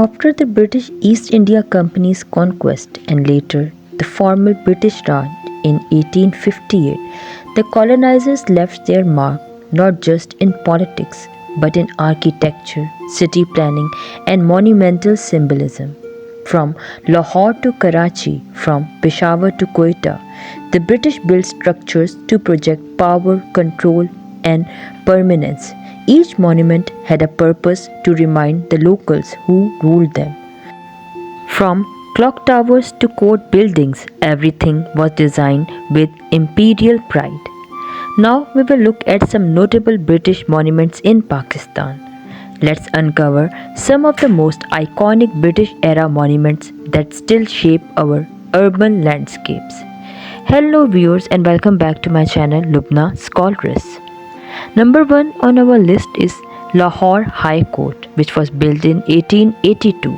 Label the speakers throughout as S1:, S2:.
S1: After the British East India Company's conquest and later the formal British Raj in 1858, the colonizers left their mark not just in politics but in architecture, city planning, and monumental symbolism. From Lahore to Karachi, from Peshawar to Quetta, the British built structures to project power, control, and permanence. Each monument had a purpose to remind the locals who ruled them. From clock towers to court buildings, everything was designed with imperial pride. Now we will look at some notable British monuments in Pakistan. Let's uncover some of the most iconic British era monuments that still shape our urban landscapes. Hello viewers and welcome back to my channel Lubna Scholaress. Number 1 on our list is Lahore High Court, which was built in 1882,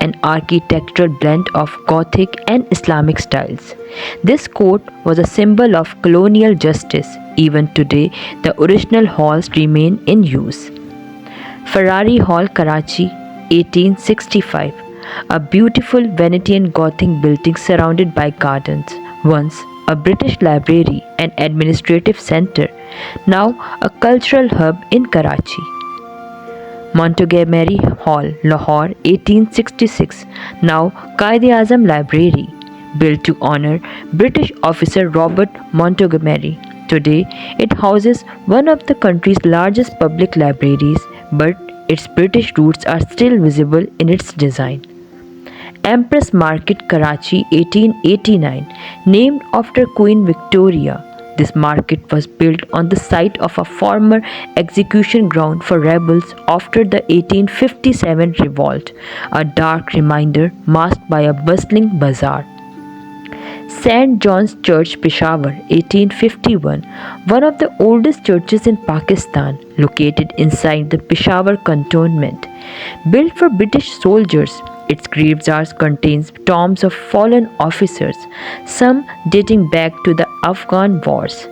S1: an architectural blend of Gothic and Islamic styles. This court was a symbol of colonial justice. Even today, the original halls remain in use. Ferrari Hall, Karachi, 1865, a beautiful Venetian Gothic building surrounded by gardens. Once a British library and administrative center, now a cultural hub in Karachi. Montgomery Hall, Lahore, 1866, now Quaid-e-Azam Library, built to honor British officer Robert Montgomery. Today, it houses one of the country's largest public libraries, but its British roots are still visible in its design. Empress Market, Karachi, 1889, named after Queen Victoria. This market was built on the site of a former execution ground for rebels after the 1857 revolt, a dark reminder masked by a bustling bazaar. St. John's Church, Peshawar, 1851, one of the oldest churches in Pakistan, located inside the Peshawar cantonment. Built for British soldiers, its graveyard contains tombs of fallen officers, some dating back to the Afghan wars.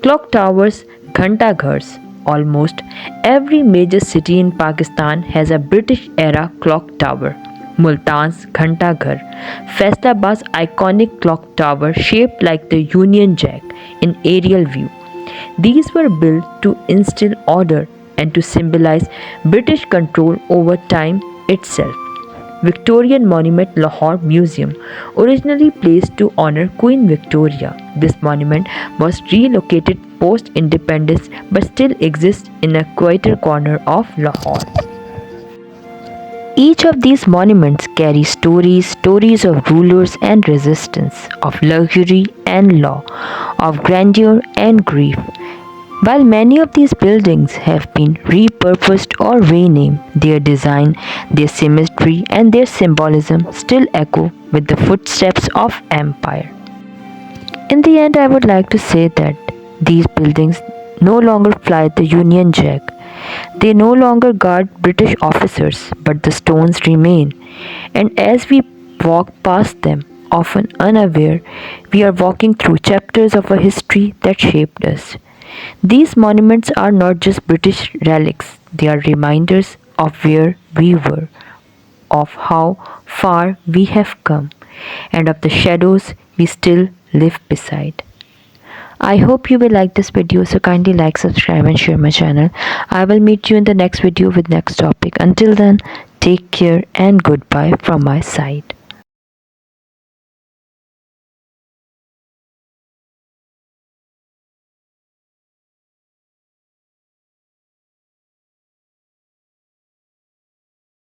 S1: Clock towers, Ghanta Ghars. Almost every major city in Pakistan has a British-era clock tower. Multan's Ghanta Ghar, Faisalabaad's iconic clock tower shaped like the Union Jack in aerial view. These were built to instill order and to symbolize British control over time itself. Victorian Monument, Lahore Museum, originally placed to honor Queen Victoria. This monument was relocated post-independence but still exists in a quieter corner of Lahore. Each of these monuments carry stories of rulers and resistance, of luxury and law, of grandeur and grief. While many of these buildings have been repurposed or renamed, their design, their symmetry, and their symbolism still echo with the footsteps of empire. In the end, I would like to say that these buildings no longer fly the Union Jack. They no longer guard British officers, but the stones remain. And as we walk past them, often unaware, we are walking through chapters of a history that shaped us. These monuments are not just British relics, they are reminders of where we were, of how far we have come, and of the shadows we still live beside. I hope you will like this video, so kindly like, subscribe and share my channel. I will meet you in the next video with next topic. Until then, take care and goodbye from my side.